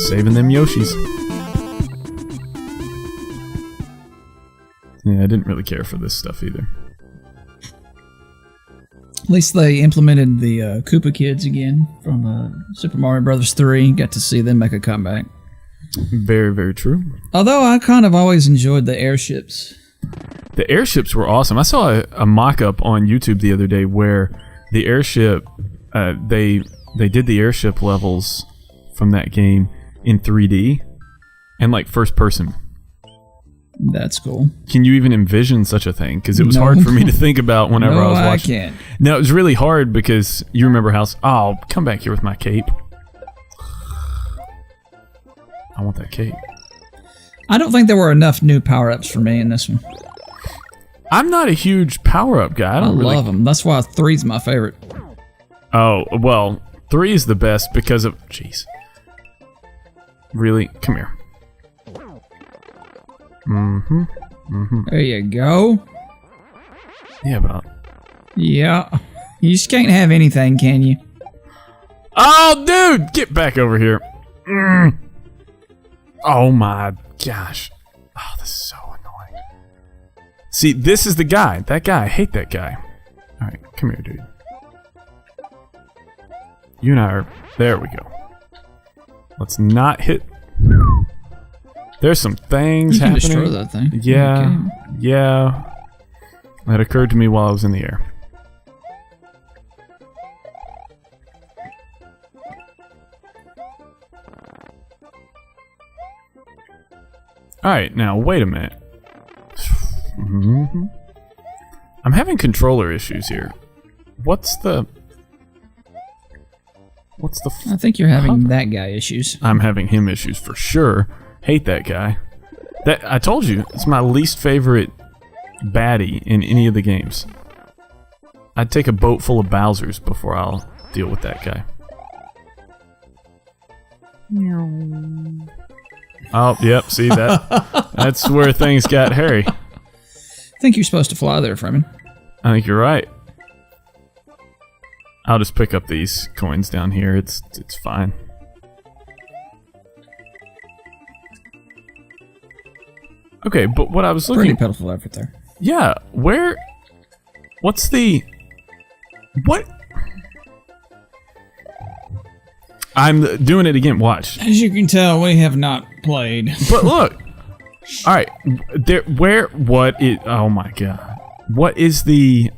Saving them Yoshis. Yeah, I didn't really care for this stuff either. At least they implemented the Koopa Kids again from Super Mario Bros. 3. Got to see them make a comeback. Very, very true. Although I kind of always enjoyed the airships. The airships were awesome. I saw a mock-up on YouTube the other day where the airship, they did the airship levels from that game in 3D and like first person. That's cool. Can you even envision such a thing? Because it was hard for me to think about whenever I was watching. I can't. No, it was really hard because you remember how... Oh, come back here with my cape. I want that cape. I don't think there were enough new power-ups for me in this one. I'm not a huge power-up guy. I love them. That's why 3's my favorite. Oh, well, 3 is the best because of... Jeez. Really? Come here. Mm-hmm. Mm-hmm. There you go. Yeah, but... Yeah. You just can't have anything, can you? Oh, dude! Get back over here. Mm. Oh, my gosh. Oh, this is so annoying. See, this is the guy. That guy. I hate that guy. All right, come here, dude. You and I are... There we go. Let's not hit... There's some things happening. You can destroy that thing. Yeah, okay. Yeah. That occurred to me while I was in the air. Alright, now wait a minute. Mm-hmm. I'm having controller issues here. What's the... I think you're having that guy issues. I'm having him issues for sure. Hate that guy. That I told you, it's my least favorite baddie in any of the games. I'd take a boat full of Bowsers before I'll deal with that guy. Oh, yep, see that? That's where things got hairy. I think you're supposed to fly there, Freeman. I think you're right. I'll just pick up these coins down here. It's fine. Okay, but what I was looking... Pretty pitiful effort there. Yeah, where... What's the... What? I'm doing it again, watch. As you can tell, we have not played. But look! Alright, there... Where... What is... Oh my god. What is the...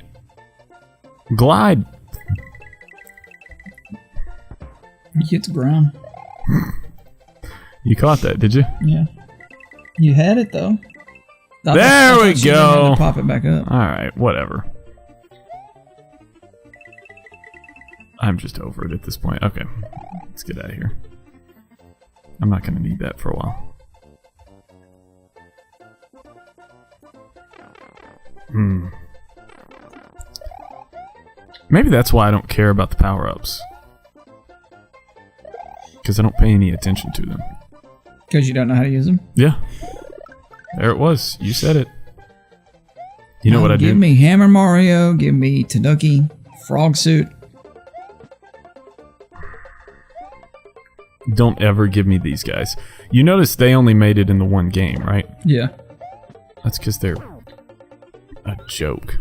Glide... You hit the ground. You caught that, did you? Yeah. You had it, though. There we go. To pop it back up. Alright, whatever. I'm just over it at this point. Okay, let's get out of here. I'm not going to need that for a while. Maybe that's why I don't care about the power-ups. Because I don't pay any attention to them. Because you don't know how to use them? Yeah. There it was. You said it. You know what I do? Give me Hammer Mario, give me Tanuki, Frog Suit. Don't ever give me these guys. You notice they only made it in the one game, right? Yeah. That's because they're a joke.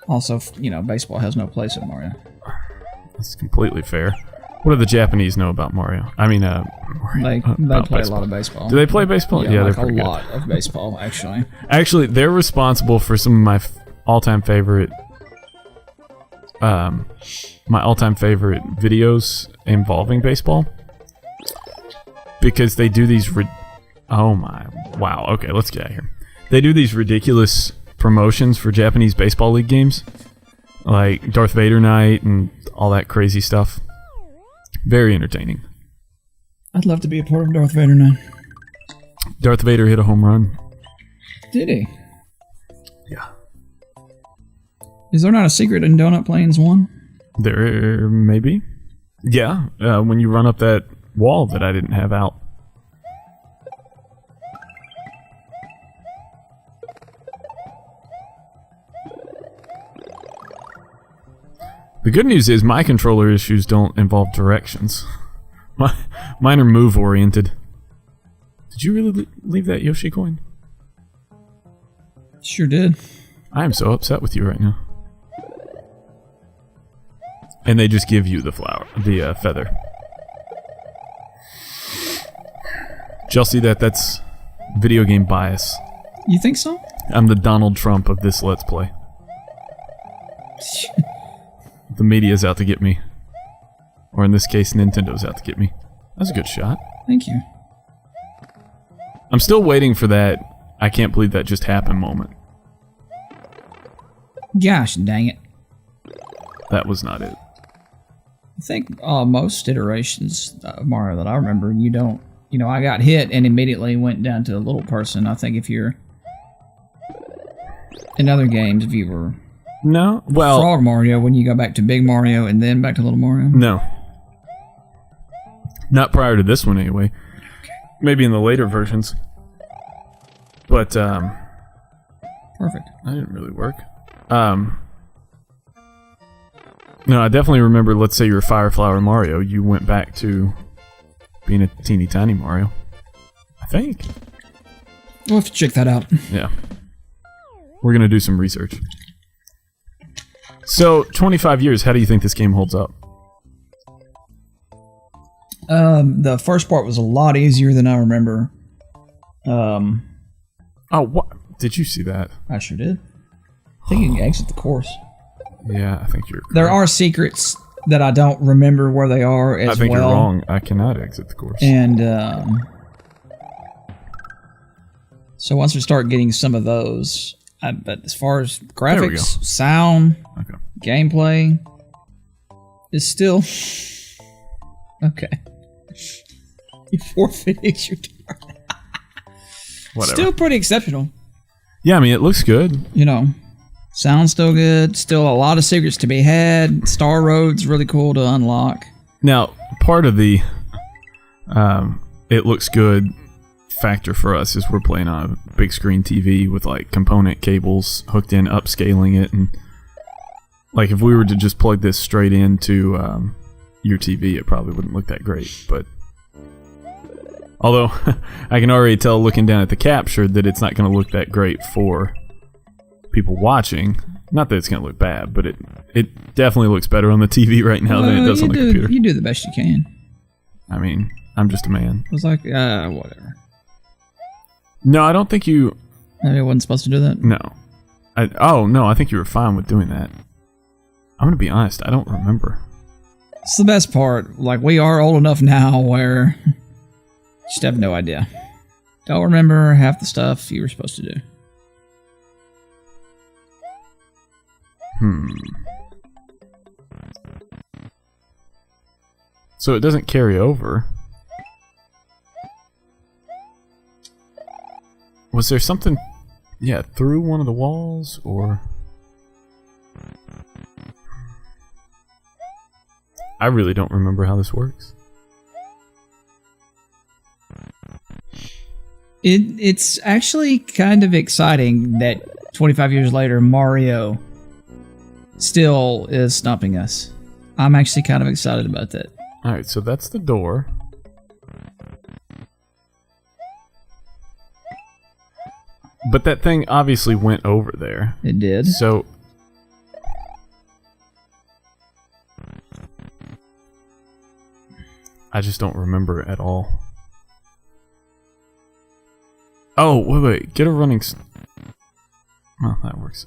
Also, you know, baseball has no place in Mario. That's completely fair. What do the Japanese know about Mario? I mean, they play baseball. A lot of baseball. Do they play baseball? Yeah, like they're pretty a lot of baseball, actually. Actually, they're responsible for some of my all-time favorite, videos involving baseball. Because they do these oh my, wow, okay, let's get out of here. They do these ridiculous promotions for Japanese baseball league games. Like Darth Vader night and all that crazy stuff. Very entertaining. I'd love to be a part of Darth Vader now. Darth Vader hit a home run. Did he? Yeah. Is there not a secret in Donut Plains 1? There may be. Yeah, when you run up that wall that I didn't have out. The good news is my controller issues don't involve directions. Mine are move oriented. Did you really leave that Yoshi coin? Sure did. I am so upset with you right now. And they just give you the feather. Did y'all see that? That's video game bias. You think so? I'm the Donald Trump of this Let's Play. The media's out to get me. Or in this case, Nintendo's out to get me. That's a good shot. Thank you. I'm still waiting for that I can't believe that just happened moment. Gosh dang it. That was not it. I think most iterations of Mario that I remember, you don't... You know, I got hit and immediately went down to a little person. I think if you're... In other games, if you were... No? Well... Frog Mario, when you go back to Big Mario and then back to Little Mario? No. Not prior to this one, anyway. Maybe in the later versions. But, Perfect. That didn't really work. No, I definitely remember, let's say you're a Fire Flower Mario, you went back to being a teeny tiny Mario. I think. We'll have to check that out. Yeah. We're gonna do some research. So, 25 years, how do you think this game holds up? The first part was a lot easier than I remember. Oh, what? Did you see that? I sure did. I think you can exit the course. Yeah, I think you're correct. There are secrets that I don't remember where they are as well. I think you're wrong. I cannot exit the course. And, so once we start getting some of those, but as far as graphics, sound, gameplay, is still... Okay. You forfeited your turn. Whatever. Still pretty exceptional. Yeah, I mean, it looks good. You know, sounds still good. Still a lot of secrets to be had. Star Road's really cool to unlock. Now, part of the it looks good factor for us is we're playing on a big screen TV with like component cables hooked in, upscaling it, and like if we were to just plug this straight into your TV, it probably wouldn't look that great. But although I can already tell looking down at the capture that it's not going to look that great for people watching. Not that it's going to look bad, but it definitely looks better on the TV right now than it does on the computer. You do the best you can. I mean, I'm just a man. It was like, whatever. No, I don't think you... Maybe I wasn't supposed to do that? No. No, I think you were fine with doing that. I'm going to be honest, I don't remember. It's the best part. Like, we are old enough now where you just have no idea. Don't remember half the stuff you were supposed to do. So it doesn't carry over. Was there something, through one of the walls, or... I really don't remember how this works. It's actually kind of exciting that 25 years later, Mario still is stopping us. I'm actually kind of excited about that. Alright, so that's the door. But that thing obviously went over there. It did. So... I just don't remember at all. Oh, wait. Get a running... Well, that works.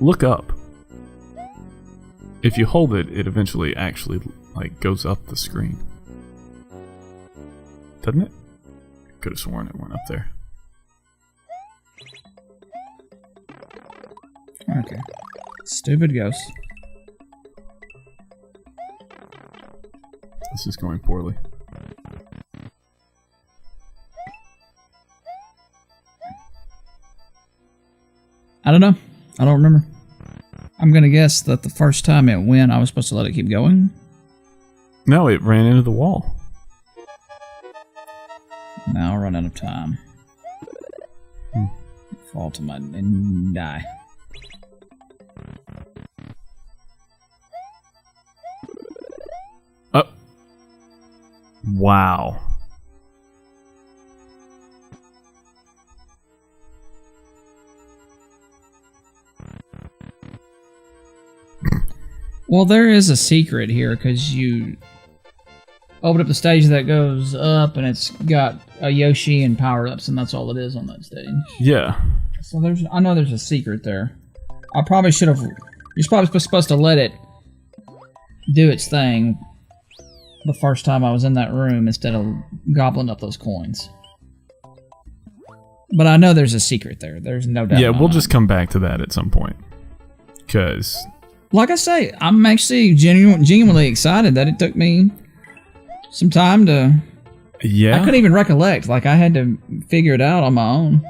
Look up. If you hold it, it eventually actually, like, goes up the screen. Doesn't it? Could have sworn it went up there. Okay. Stupid ghost. This is going poorly. I don't know. I don't remember. I'm gonna guess that the first time it went, I was supposed to let it keep going. No, it ran into the wall. Now I'll run out of time. Fall to my and die. Wow. Well, there is a secret here because you open up the stage that goes up, and it's got a Yoshi and power-ups, and that's all it is on that stage. Yeah. So I know there's a secret there. I probably should have. You're probably supposed to let it do its thing the first time I was in that room instead of gobbling up those coins. But I know there's a secret there. There's no doubt. Yeah, we'll just come back to that at some point. Because, like I say, I'm actually genuinely excited that it took me some time to. Yeah. I couldn't even recollect. Like, I had to figure it out on my own.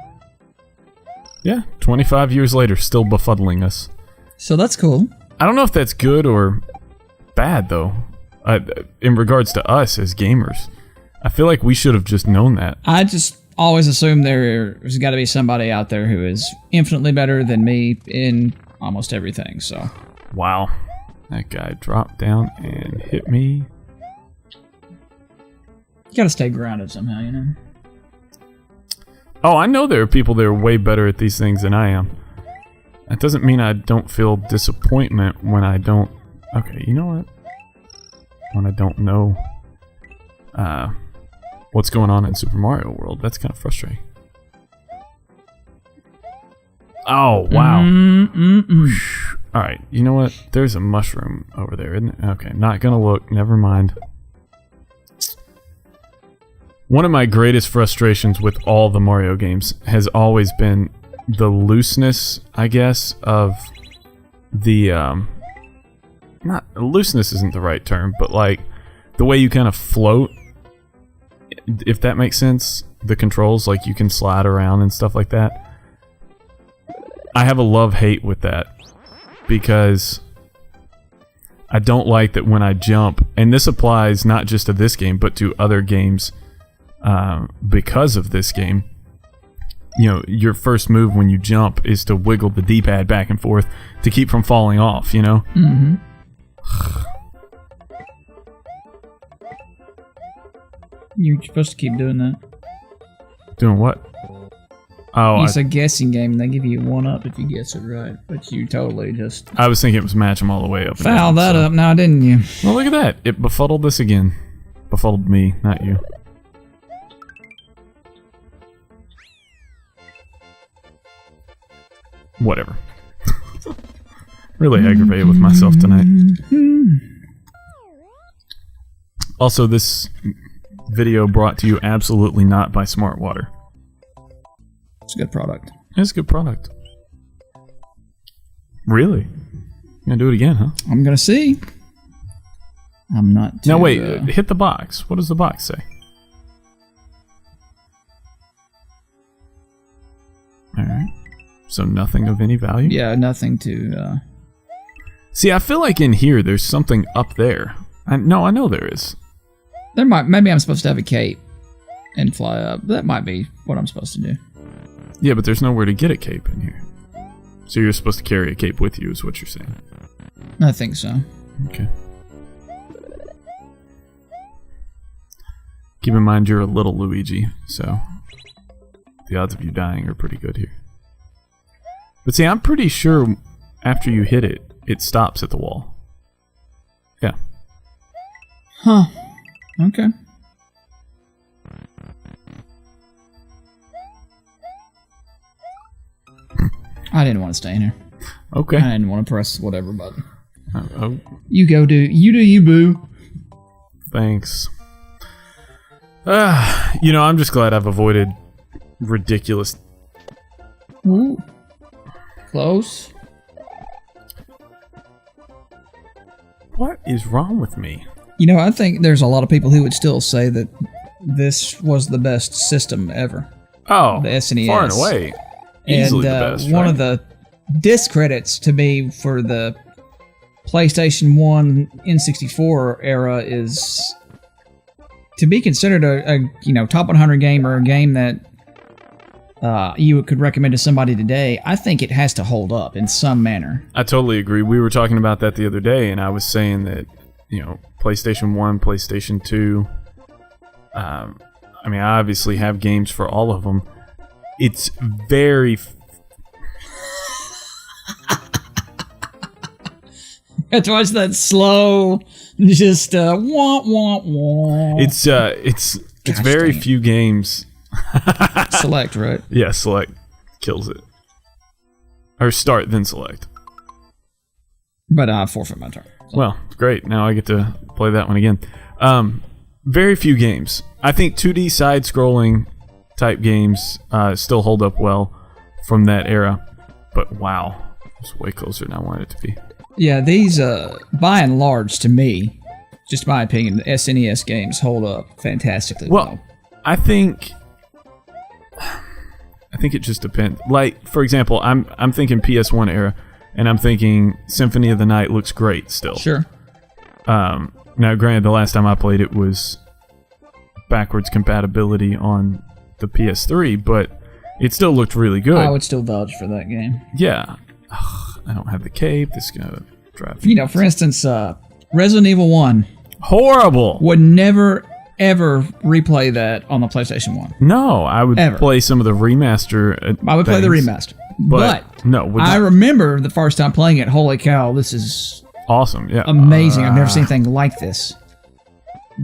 Yeah, 25 years later, still befuddling us. So that's cool. I don't know if that's good or bad, though. In regards to us as gamers, I feel like we should have just known that. I just always assumed there's got to be somebody out there who is infinitely better than me in almost everything. So, wow, that guy dropped down and hit me. You got to stay grounded somehow, you know. Oh, I know there are people that are way better at these things than I am. That doesn't mean I don't feel disappointment when I don't. Okay, you know what? When I don't know what's going on in Super Mario World. That's kind of frustrating. Oh, wow. Alright, you know what? There's a mushroom over there, isn't it? Okay, not gonna look. Never mind. One of my greatest frustrations with all the Mario games has always been the looseness, I guess, of the, not looseness isn't the right term, but like the way you kind of float, if that makes sense. The controls, like you can slide around and stuff like that. I have a love-hate with that because I don't like that when I jump, and this applies not just to this game but to other games because of this game. You know, your first move when you jump is to wiggle the D-pad back and forth to keep from falling off, you know? Mm-hmm. You're supposed to keep doing that. Doing what? Oh, it's a guessing game. They give you 1-up if you guess it right, but you totally just... I was thinking it was match them all the way up. Foul that up now, didn't you? Well, look at that. It befuddled this again. Befuddled me, not you. Whatever. Really aggravated with myself tonight. Also, this video brought to you absolutely not by Smart Water. It's a good product. It's a good product. Really? You gonna do it again, huh? I'm gonna see. I'm not too, now wait, hit the box. What does the box say? Alright. So nothing of any value? Yeah, nothing to... See, I feel like in here there's something up there. I know there is. There might... Maybe I'm supposed to have a cape and fly up. That might be what I'm supposed to do. Yeah, but there's nowhere to get a cape in here. So you're supposed to carry a cape with you is what you're saying. I think so. Okay. Keep in mind you're a little Luigi, so the odds of you dying are pretty good here. But see, I'm pretty sure after you hit it, it stops at the wall. Yeah. Huh. Okay. I didn't want to stay in here. Okay. I didn't want to press whatever button. Oh. You go, dude. You do you, boo. Thanks. You know, I'm just glad I've avoided ridiculous... Ooh. Close. What is wrong with me? You know, I think there's a lot of people who would still say that this was the best system ever. Oh, the SNES. Far and away. Easily and the best, one right? of the discredits to me for the PlayStation 1 N64 era is to be considered a top 100 game, or a game that you could recommend to somebody today, I think it has to hold up in some manner. I totally agree. We were talking about that the other day, and I was saying that, PlayStation 1, PlayStation 2, I obviously have games for all of them. It's very... I have to watch that slow, just wah wah wah. It's very few games. Select, right? Yeah, select kills it. Or start, then select. But I forfeit my turn. So. Well, great. Now I get to play that one again. Very few games. I think 2D side-scrolling type games still hold up well from that era. But wow, it's way closer than I wanted it to be. Yeah, these, by and large, to me, just my opinion, the SNES games hold up fantastically well. I think it just depends. Like, for example, I'm thinking PS1 era, and I'm thinking Symphony of the Night looks great still. Sure. Now, granted, the last time I played it was backwards compatibility on the PS3, but it still looked really good. I would still vouch for that game. Yeah. I don't have the cape. This is going to drive me. For instance, Resident Evil 1. Horrible. Would never, ever replay that on the PlayStation 1. No, I would play some of the remaster I would play the remaster. But no, I remember the first time playing it, holy cow, this is awesome. Yeah. Amazing. I've never seen anything like this.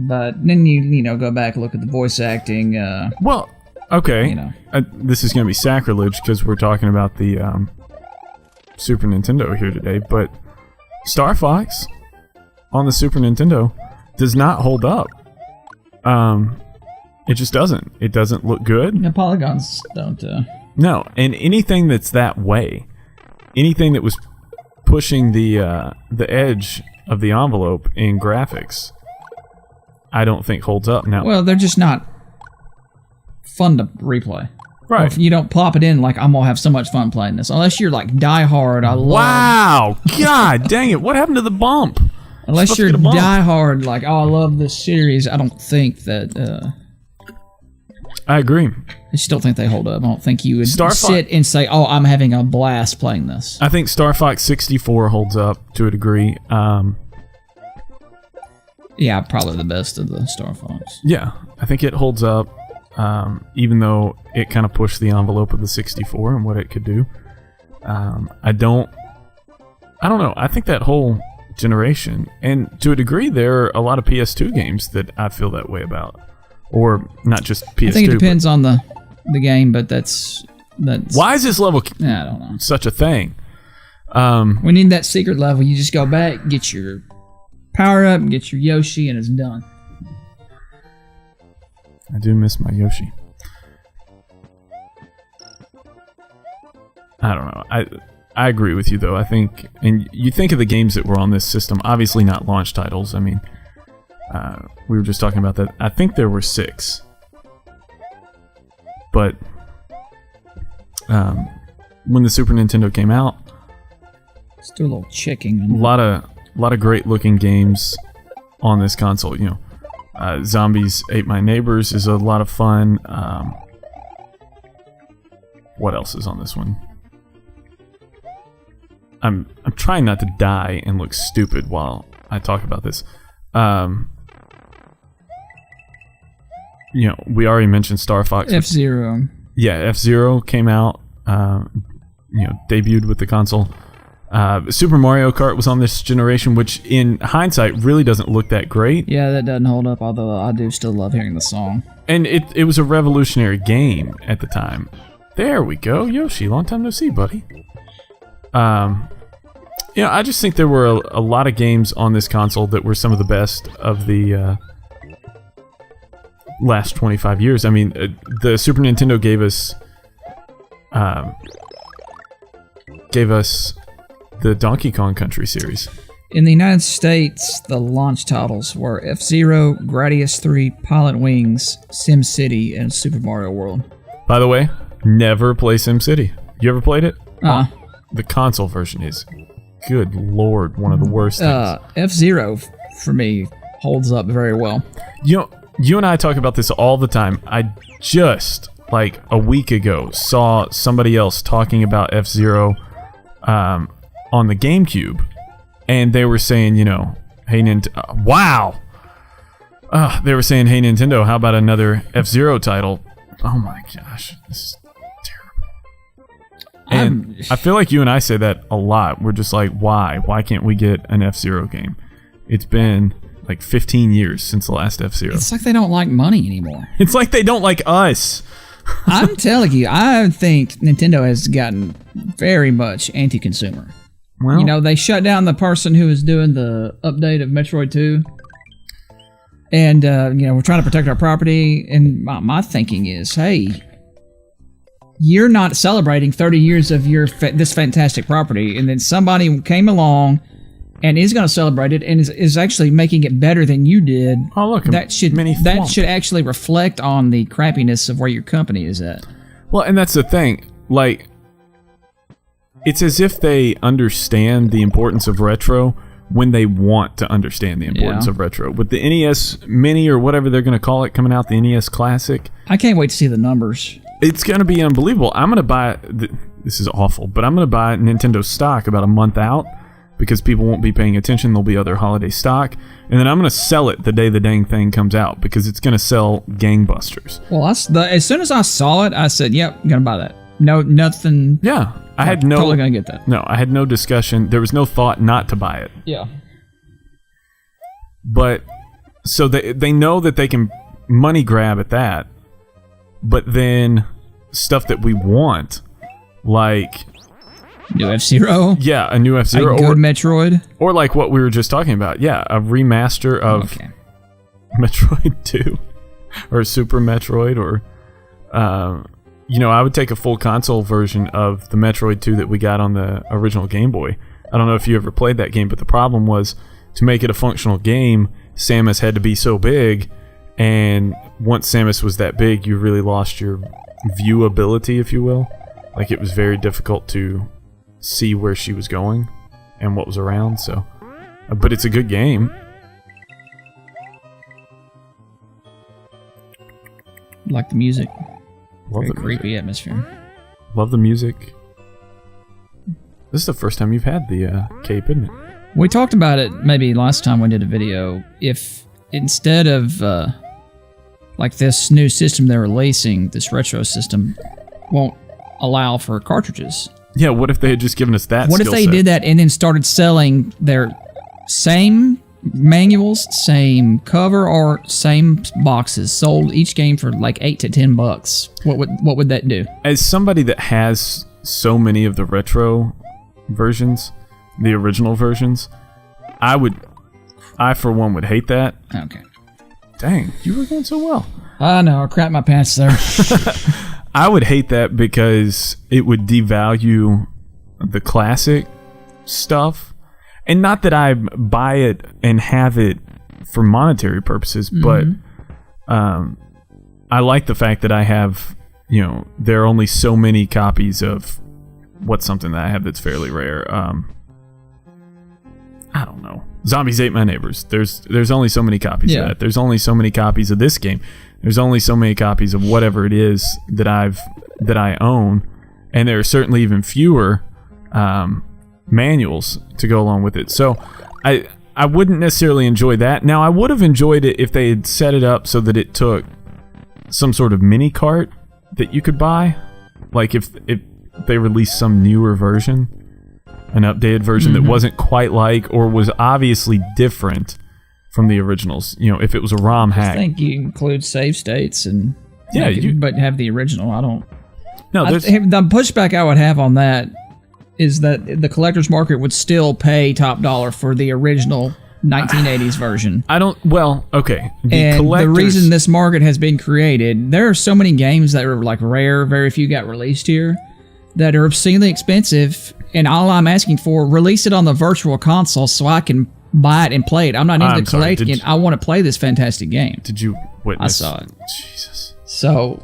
But then you go back and look at the voice acting. Well, okay. This is going to be sacrilege because we're talking about the Super Nintendo here today, but Star Fox on the Super Nintendo does not hold up. It just doesn't. It doesn't look good. The polygons don't. No, and anything that's that way, anything that was pushing the edge of the envelope in graphics, I don't think holds up now. Well, they're just not fun to replay. Right. Or if you don't plop it in, like, I'm going to have so much fun playing this. Unless you're, like, diehard. Wow. God dang it. What happened to the bump? Unless you're diehard, like, I love this series, I don't think that... I agree. I just don't think they hold up. I don't think you would sit and say, oh, I'm having a blast playing this. I think Star Fox 64 holds up to a degree. Yeah, probably the best of the Star Fox. Yeah, I think it holds up. Even though it kind of pushed the envelope of the 64 and what it could do. I don't know. I think that whole generation, and to a degree, there are a lot of PS2 games that I feel that way about. Or not just PS2. I think it depends on the game, but that's... Why is this level I don't know. such a thing? We need that secret level. You just go back, get your power up, get your Yoshi, and it's done. I do miss my Yoshi. I don't know. I agree with you, though. I think... And you think of the games that were on this system, obviously not launch titles. I mean, we were just talking about that. I think there were 6. But when the Super Nintendo came out... Let's do a little checking. A lot of great-looking games on this console, Zombies Ate My Neighbors is a lot of fun. What else is on this one? I'm trying not to die and look stupid while I talk about this. We already mentioned Star Fox. F-Zero. Yeah, F-Zero came out. Debuted with the console. Super Mario Kart was on this generation, which in hindsight really doesn't look that great. Yeah, that doesn't hold up, although I do still love hearing the song. And it was a revolutionary game at the time. There we go, Yoshi. Long time no see, buddy. I just think there were a lot of games on this console that were some of the best of the last 25 years. I mean, the Super Nintendo gave us the Donkey Kong Country series. In the United States, the launch titles were F-Zero, Gradius 3, Pilot Wings, SimCity, and Super Mario World. By the way, never play SimCity. You ever played it? The console version is, good lord, one of the worst things. F-Zero, for me, holds up very well. You and I talk about this all the time. I just like a week ago saw somebody else talking about F-Zero on the GameCube, and they were saying, hey Nintendo, wow. They were saying, hey Nintendo, how about another F-Zero title? Oh my gosh, this is terrible. And I feel like you and I say that a lot. We're just like, why? Why can't we get an F-Zero game? It's been like 15 years since the last F-Zero. It's like they don't like money anymore. It's like they don't like us. I'm telling you, I think Nintendo has gotten very much anti-consumer. Well, they shut down the person who was doing the update of Metroid 2. And, we're trying to protect our property. And my thinking is, hey, you're not celebrating 30 years of this fantastic property. And then somebody came along and is going to celebrate it and is actually making it better than you did. Oh, look, that should actually reflect on the crappiness of where your company is at. Well, and that's the thing. Like, it's as if they understand the importance of retro when they want to understand the importance of retro. With the NES Mini or whatever they're going to call it coming out, the NES Classic. I can't wait to see the numbers. It's going to be unbelievable. I'm going to buy... This is awful, but I'm going to buy Nintendo stock about a month out because people won't be paying attention. There'll be other holiday stock. And then I'm going to sell it the day the dang thing comes out because it's going to sell gangbusters. Well, as soon as I saw it, I said, yep, I'm going to buy that. No, nothing... Yeah. I had no... Totally going to get that. No, I had no discussion. There was no thought not to buy it. Yeah. But, so they know that they can money grab at that. But then, stuff that we want, like... New F-Zero? Yeah, a new F-Zero. A good Metroid? Or like what we were just talking about. Yeah, a remaster of Metroid 2. Or Super Metroid, or... I would take a full console version of the Metroid 2 that we got on the original Game Boy. I don't know if you ever played that game, but the problem was, to make it a functional game, Samus had to be so big, and once Samus was that big, you really lost your viewability, if you will. Like, it was very difficult to see where she was going and what was around, so... but it's a good game. Like the music. Love Very the creepy music. atmosphere. Love the music. This is the first time you've had the cape, isn't it? We talked about it maybe last time we did a video. If instead of like this new system they're releasing, this retro system won't allow for cartridges. Yeah, what if they had just given us that? What if they did that and then started selling their same manuals, same cover, or same boxes, sold each game for like $8 to $10? What would that do? As somebody that has so many of the retro versions, the original versions, I for one would hate that. Okay. Dang, you were going so well. I know, I crapped my pants there. I would hate that because it would devalue the classic stuff. And not that I buy it and have it for monetary purposes, but I like the fact that I have, there are only so many copies of what's something that I have that's fairly rare. I don't know. Zombies Ate My Neighbors. There's only so many copies of that. There's only so many copies of this game. There's only so many copies of whatever it is that I own, and there are certainly even fewer manuals to go along with it. So I wouldn't necessarily enjoy that. Now, I would have enjoyed it if they had set it up so that it took some sort of mini cart that you could buy. Like if they released some newer version, an updated version that wasn't quite like, or was obviously different from the originals. If it was a ROM hack. I think you include save states and but have the original. I don't. No, the pushback I would have on that is that the collector's market would still pay top dollar for the original 1980s version. Okay. The reason this market has been created, there are so many games that are like rare, very few got released here, that are obscenely expensive, and all I'm asking for, release it on the virtual console so I can buy it and play it. I'm not into collecting it. I want to play this fantastic game. Did you witness? I saw it. Jesus. So,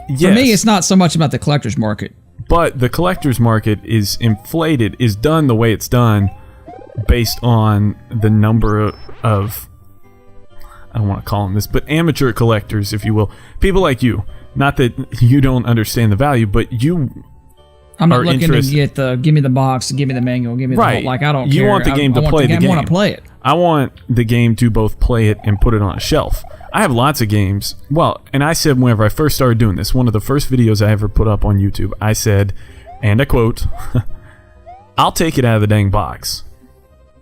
yes. For me, it's not so much about the collector's market. But the collector's market is inflated, is done the way it's done based on the number of I don't want to call them this, but amateur collectors, if you will. People like you Not that you don't understand the value, but you I'm not looking to get the give me the box, give me the manual, give me the whole, like I don't care. You want the game to play the game. I want to play it. I want the game to both play it and put it on a shelf. I have lots of games. Well, and I said whenever I first started doing this, one of the first videos I ever put up on YouTube, I said, and I quote, "I'll take it out of the dang box."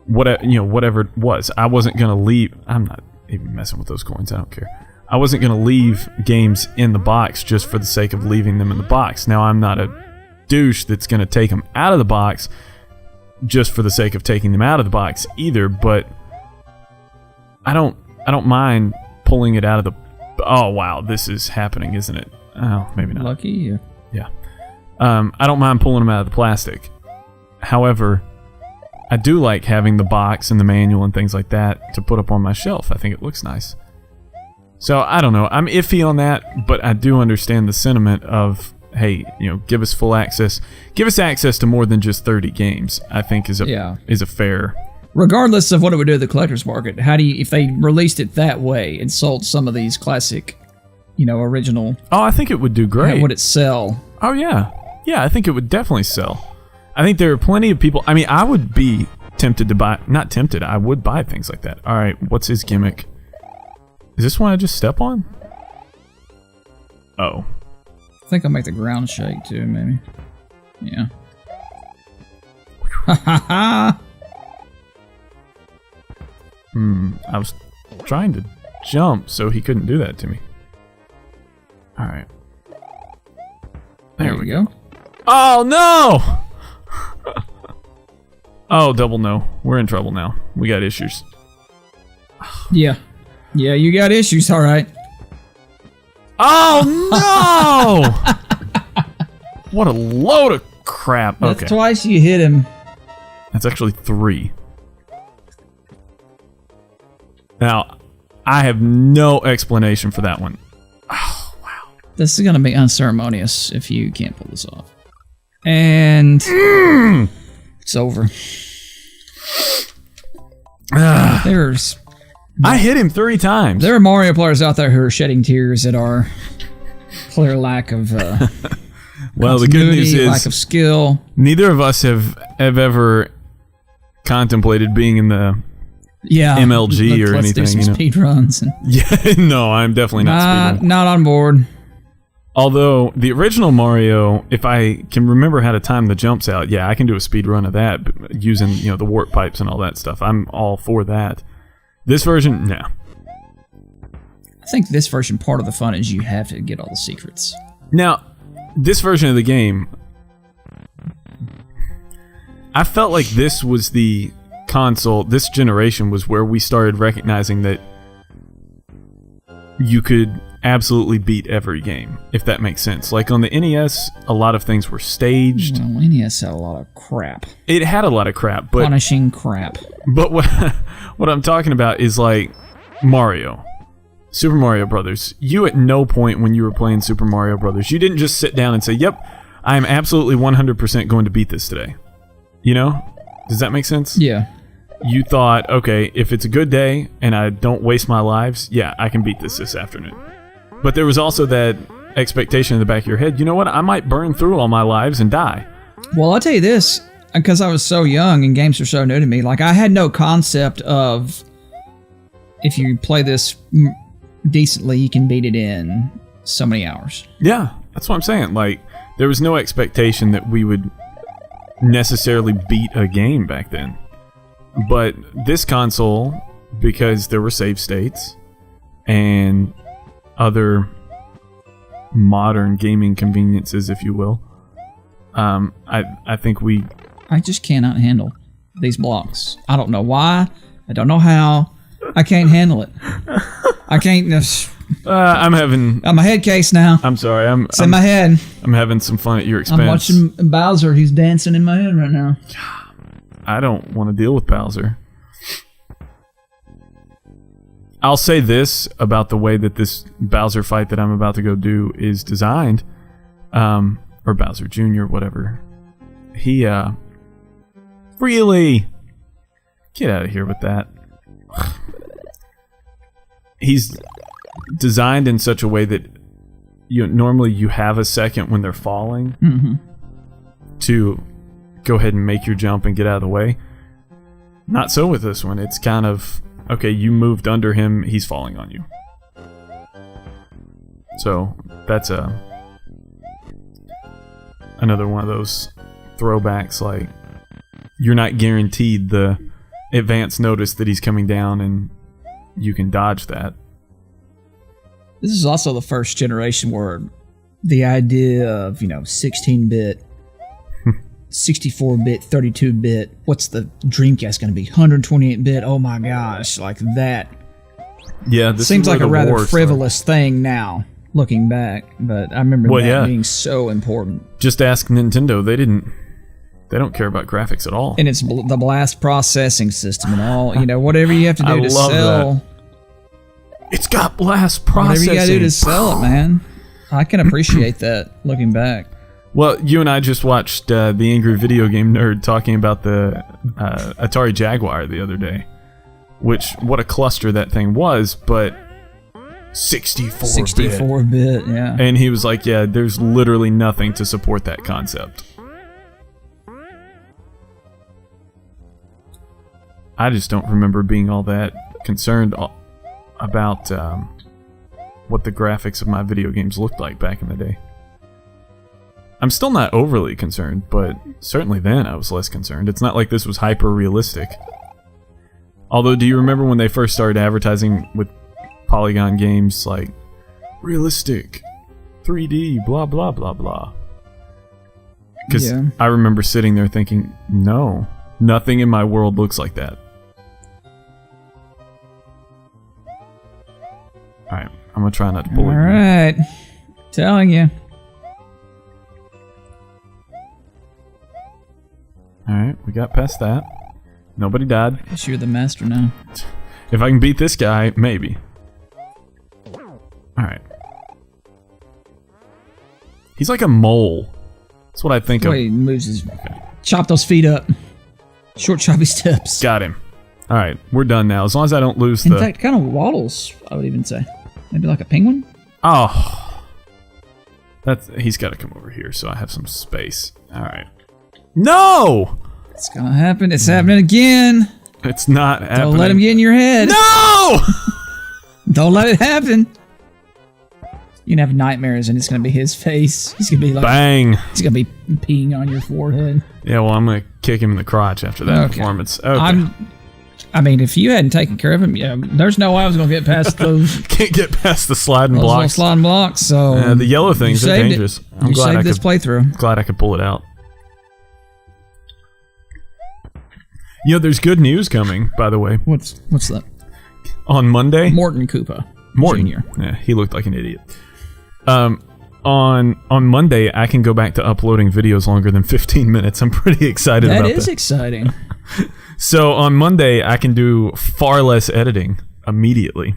Whatever it was. I wasn't gonna leave. I'm not even messing with those coins. I don't care. I wasn't gonna leave games in the box just for the sake of leaving them in the box. Now I'm not a douche that's gonna take them out of the box just for the sake of taking them out of the box either. But I don't mind pulling it out of the. Oh wow, this is happening, isn't it? Oh, maybe not. Lucky you. Yeah. I don't mind pulling them out of the plastic. However, I do like having the box and the manual and things like that to put up on my shelf. I think it looks nice. So, I don't know. I'm iffy on that, but I do understand the sentiment of, hey, give us full access. Give us access to more than just 30 games, I think is a fair... Regardless of what it would do to the collector's market, if they released it that way and sold some of these classic, original... Oh, I think it would do great. How would it sell? Oh, yeah. Yeah, I think it would definitely sell. I think there are plenty of people... I mean, I would be tempted to buy... Not tempted, I would buy things like that. Alright, what's his gimmick? Is this one I just step on? Oh. I think I'll make the ground shake, too, maybe. Yeah. Ha ha ha! I was trying to jump so he couldn't do that to me. Alright. There we go. Oh, no! Oh, double no. We're in trouble now. We got issues. Yeah. Yeah, you got issues, alright. Oh, no! What a load of crap. That's okay. Twice you hit him. That's actually 3. Now, I have no explanation for that one. Oh, wow. This is going to be unceremonious if you can't pull this off. And it's over. There's... I hit him 3 times. There are Mario players out there who are shedding tears at our clear lack of well, the good news is lack of skill. Neither of us have ever contemplated being in the MLG or anything. Let's do some speed runs. Yeah, no, I'm definitely not speedrunning. Not on board. Although the original Mario, if I can remember how to time the jumps out, yeah, I can do a speed run of that using the warp pipes and all that stuff. I'm all for that. This version, no. I think this version, part of the fun is you have to get all the secrets. Now, this version of the game, I felt like this was the console, this generation was where we started recognizing that you could absolutely beat every game, if that makes sense. Like on the NES, a lot of things were staged. Well, NES had a lot of crap. It had a lot of crap, but punishing crap. But what I'm talking about is like Mario, Super Mario Brothers. You at no point when you were playing Super Mario Brothers, you didn't just sit down and say, "Yep, I am absolutely 100% going to beat this today." Does that make sense? Yeah. You thought, okay, if it's a good day and I don't waste my lives, yeah, I can beat this afternoon. But there was also that expectation in the back of your head, you know what, I might burn through all my lives and die. Well, I'll tell you this, because I was so young and games were so new to me, like I had no concept of if you play this decently, you can beat it in so many hours. Yeah, that's what I'm saying. Like, there was no expectation that we would necessarily beat a game back then. But this console, because there were save states and other modern gaming conveniences, if you will, I think I just cannot handle these blocks. I don't know why. I don't know how. I can't handle it. I can't. I'm having a head case now. I'm sorry. It's in my head. I'm having some fun at your expense. I'm watching Bowser. He's dancing in my head right now. I don't want to deal with Bowser. I'll say this about the way that this Bowser fight that I'm about to go do is designed, or Bowser Jr., whatever. He, really, get out of here with that. He's designed in such a way that normally you have a second when they're falling to go ahead and make your jump and get out of the way. Not so with this one. It's kind of, okay, you moved under him, he's falling on you. So that's another one of those throwbacks, like you're not guaranteed the advance notice that he's coming down and you can dodge that. This is also the first generation where the idea of, 16-bit, 64-bit, 32-bit, what's the Dreamcast going to be? 128-bit? Oh my gosh, like that. Yeah, this seems like a rather frivolous thing now, looking back, but I remember that being so important. Just ask Nintendo, they don't care about graphics at all. And it's the blast processing system and all, whatever you have to do to sell. That. It's got blast processing. Whatever you gotta do to sell it, man. I can appreciate that, looking back. Well, you and I just watched the Angry Video Game Nerd talking about the Atari Jaguar the other day. Which, what a cluster that thing was, but 64-bit. 64-bit, yeah. And he was like, yeah, there's literally nothing to support that concept. I just don't remember being all that concerned about what the graphics of my video games looked like back in the day. I'm still not overly concerned, but certainly then I was less concerned. It's not like this was hyper-realistic. Although, do you remember when they first started advertising with Polygon games like, realistic, 3D, blah blah blah blah? Because I remember sitting there thinking, no, nothing in my world looks like that. Alright, I'm gonna try not to bully you. Alright, telling you. Alright, we got past that. Nobody died. Guess you're the master now. If I can beat this guy, maybe. Alright. He's like a mole. That's what I think of. Wait, he moves his... Okay. Chop those feet up. Short choppy steps. Got him. Alright, we're done now. As long as I don't lose In fact, kind of waddles, I would even say. Maybe like a penguin? Oh. He's got to come over here so I have some space. Alright. No! It's gonna happen. It's happening again. It's not happening. Don't let him get in your head. No! Don't let it happen. You're gonna have nightmares and it's gonna be his face. He's gonna be like... Bang! He's gonna be peeing on your forehead. Yeah, well, I'm gonna kick him in the crotch after that performance. Okay. I mean, if you hadn't taken care of him, there's no way I was gonna get past those... Can't get past the sliding blocks. Those sliding blocks, so... the yellow things are dangerous. I'm glad saved this playthrough. Glad I could pull it out. There's good news coming, by the way. What's that? On Monday? Morton Koopa. Morton. Jr. Yeah, he looked like an idiot. On Monday, I can go back to uploading videos longer than 15 minutes. I'm pretty excited about that. That is exciting. So on Monday, I can do far less editing immediately.